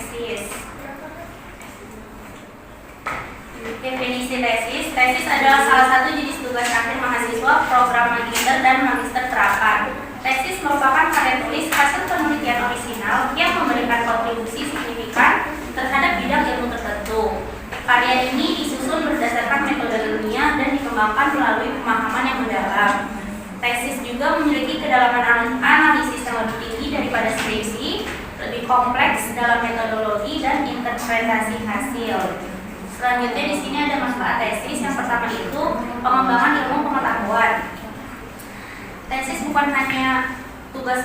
tesis. Definisi tesis. Tesis adalah salah satu jenis tugas akhir mahasiswa program magister dan magister terapan. Tesis merupakan karya tulis hasil penelitian orisinal yang memberikan kontribusi signifikan terhadap bidang ilmu tertentu. Karya ini disusun berdasarkan metode ilmiah dan dikembangkan melalui pemahaman yang mendalam. Tesis juga memiliki kedalaman analisis yang lebih tinggi daripada skripsi, lebih kompleks dalam metodologi dan interpretasi hasil. Selanjutnya di sini ada manfaat tesis. Yang pertama itu pengembangan ilmu pengetahuan. Tesis bukan hanya tugas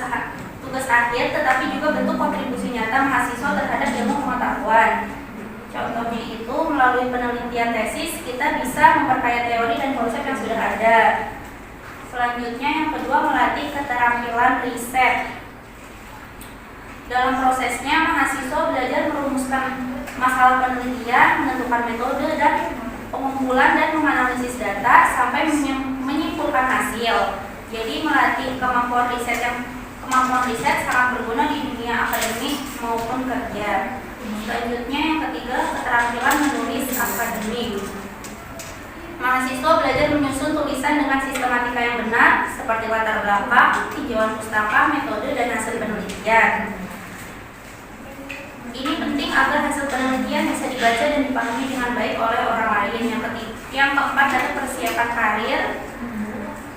akhir, tetapi juga bentuk kontribusi nyata mahasiswa terhadap ilmu pengetahuan. Contohnya itu melalui penelitian tesis kita bisa memperkaya teori dan konsep yang sudah ada. Selanjutnya yang kedua melatih keterampilan riset. Dalam prosesnya mahasiswa belajar merumuskan masalah penelitian, menentukan metode dan pengumpulan dan menganalisis data sampai menyimpulkan hasil. Jadi melatih kemampuan riset sangat berguna di dunia akademik maupun kerja. Selanjutnya yang ketiga keterampilan menulis akademik. Mahasiswa belajar menyusun tulisan dengan sistematika yang benar seperti latar belakang, tinjauan pustaka, metode dan hasil penelitian. Ini penting agar hasil penelitian bisa dibaca dan dipahami dengan baik oleh orang lain. Yang keempat adalah persiapan karir.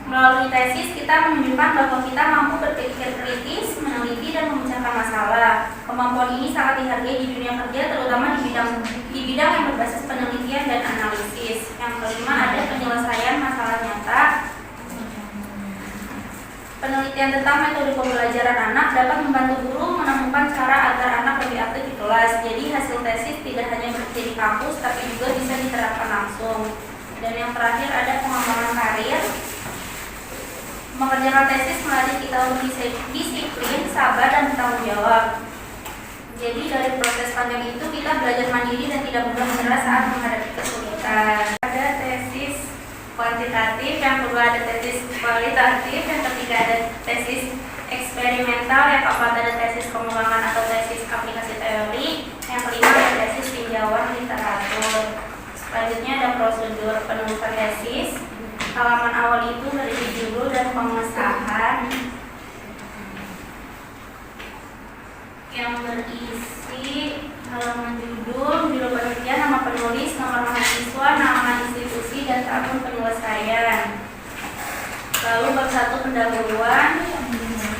Melalui tesis kita menunjukkan bahwa kita mampu berpikir kritis, meneliti dan memecahkan masalah. Kemampuan ini sangat dihargai di dunia kerja, terutama di bidang yang berbasis penelitian dan analisis. Yang kelima ada penyelesaian masalah nyata. Penelitian tentang metode pembelajaran anak dapat membantu guru menemukan cara agar anak lebih aktif di kelas. Jadi hasil tesis tidak hanya berhenti di kampus, tapi juga bisa diterapkan langsung. Dan yang terakhir ada pengembangan karir. Mengerjakan tesis melatih kita untuk disiplin, sabar, dan bertanggung jawab. Jadi dari proses panjang itu kita belajar mandiri dan tidak mudah menyerah saat menghadapi kesulitan. Ada tesis kuantitatif, yang kedua ada tesis kualitatif, yang ketiga ada tesis eksperimental, yang keempat ada tesis pengembangan atau tesis aplikasi teori, yang kelima ada tesis tinjauan literatur. Selanjutnya ada prosedur penulisan tesis. Halaman awal itu berisi judul dan pengesahan yang berisi halaman judul penelitian, nama penulis, nomor mahasiswa, nama institusi, dan tahun penyelesaian. Lalu bab 1 pendahuluan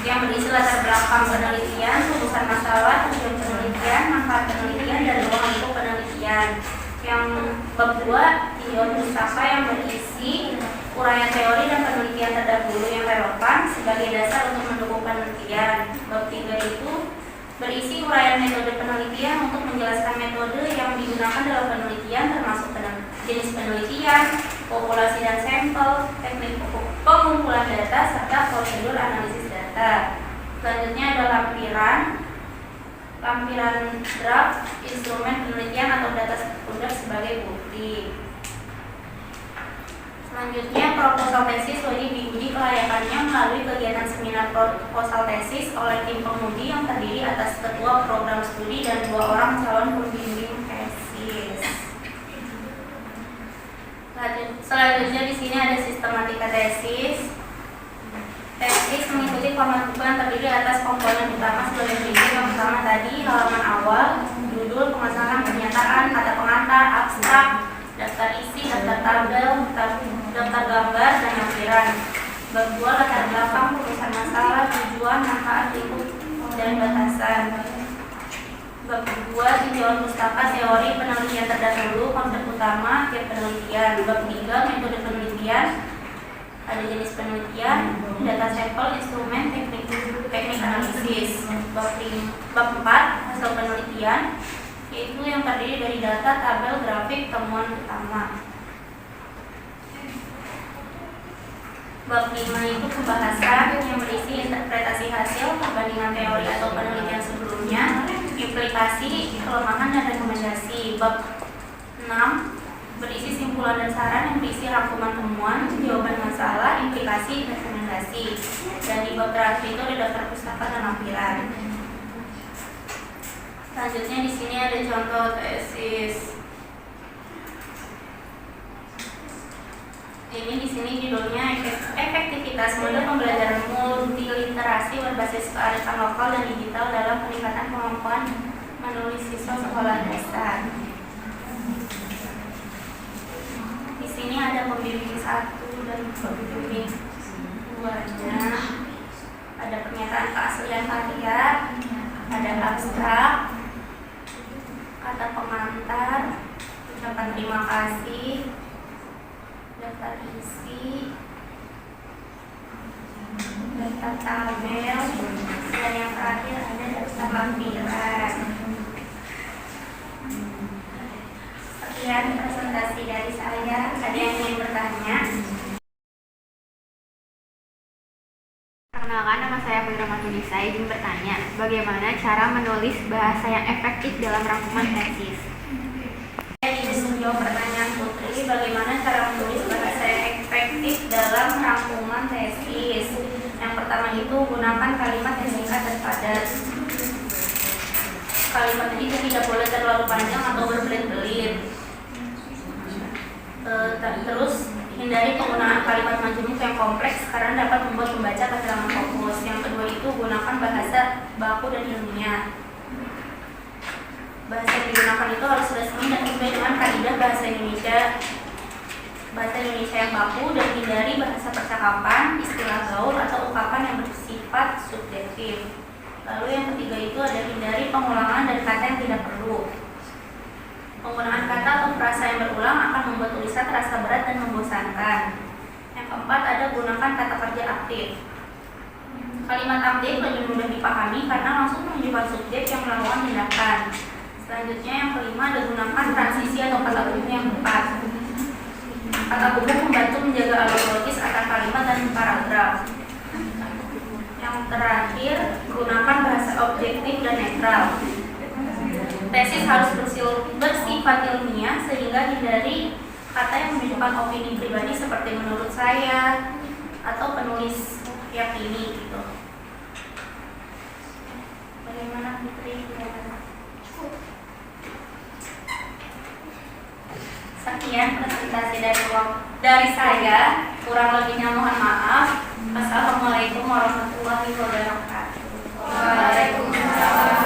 yang berisi latar belakang penelitian, rumusan masalah, tujuan penelitian, manfaat penelitian, dan ruang lingkup penelitian. Yang bab 2 tinjauan pustaka yang berisi uraian teori dan penelitian terdahulu yang relevan sebagai dasar untuk mendukung penelitian. Bab 3 itu berisi uraian metode penelitian untuk menjelaskan metode yang digunakan dalam penelitian, termasuk jenis penelitian, populasi dan sampel, teknik pengumpulan data, serta prosedur analisis data. Selanjutnya ada lampiran draft, instrumen penelitian atau data sekunder sebagai bukti. Selanjutnya proposal tesis wajib diuji kelayakannya melalui kegiatan seminar proposal tesis oleh tim penguji yang terdiri atas ketua program studi dan 2 orang calon pembimbing tesis. Selanjutnya di sini ada sistematika tesis. Tesis mengikuti format buku yang terdiri atas komponen utama sebagai berikut. Yang pertama tadi halaman awal, judul, pengesahan, pernyataan, kata pengantar, abstrak, daftar isi, daftar tabel, daftar gambar, dan lampiran. Bab 2 latar belakang, rumusan masalah, tujuan, manfaat, lingkup, dan batasan. Bab 2 tinjauan pustaka, teori penelitian terdahulu, konsep utama, tiap penelitian. Bab 3 metode penelitian, ada jenis penelitian, data sampel, instrumen, teknik analisis. Bab 4 hasil penelitian, yaitu yang terdiri dari data, tabel, grafik, temuan utama. Bab 5 itu pembahasan yang berisi interpretasi hasil, perbandingan teori atau penelitian sebelumnya, implikasi, kelemahan, dan rekomendasi. Bab 6 berisi simpulan dan saran yang berisi rangkuman temuan, jawaban masalah, implikasi, rekomendasi. Dan di bab terakhir itu ada daftar pustaka dan lampiran. Selanjutnya di sini ada contoh tesis. Ini di sini judulnya efektivitas mode pembelajaran multiliterasi berbasis kearifan lokal dan digital dalam peningkatan kemampuan menulis siswa sekolah dasar. Di sini ada pembimbing 1 dan pembimbing 2-nya. Ada pernyataan keaslian karya, ada abstrak, kata pengantar, ucapan terima kasih, daftar isi, daftar tabel, dan yang terakhir ada daftar lampiran. Sekian presentasi dari saya. Ada yang ingin bertanya? Perkenalkan, nama saya Putri Rahmatunisa. Izin bertanya, bagaimana cara menulis bahasa yang efektif dalam rangkuman tesis? Saya ingin menjawab pertanyaan Putri, bagaimana cara menulis bahasa yang efektif dalam rangkuman tesis. Yang pertama itu gunakan kalimat yang singkat dan padat. Kalimat itu tidak boleh terlalu panjang atau berbelit-belit. Terus hindari penggunaan kalimat majemuk yang kompleks karena dapat membuat pembaca kehilangan fokus. Yang kedua itu gunakan bahasa baku dan ilmiah. Bahasa yang digunakan itu harus resmi dan sesuai dengan kaidah bahasa Indonesia yang baku, dan hindari bahasa percakapan, istilah gaul atau ungkapan yang bersifat subjektif. Lalu yang ketiga itu ada hindari pengulangan dan kata yang tidak perlu. Penggunaan kata atau frasa yang berulang akan membuat tulisan terasa berat dan membosankan. Yang keempat ada gunakan kata kerja aktif. Kalimat aktif lebih mudah dipahami karena langsung menunjukkan subjek yang melakukan tindakan. Selanjutnya yang kelima ada gunakan transisi atau kata hubung yang tepat. Kata hubung membantu menjaga alur logis antar kalimat dan paragraf. Yang terakhir gunakan bahasa objektif dan netral. Tesis harus bersifat ilmiah sehingga hindari kata yang menunjukkan opini pribadi seperti menurut saya atau penulis yakini gitu. Bagaimana Putri? Sekian presentasi dari saya. Kurang lebihnya mohon maaf. Wassalamualaikum warahmatullahi wabarakatuh. Waalaikumsalam.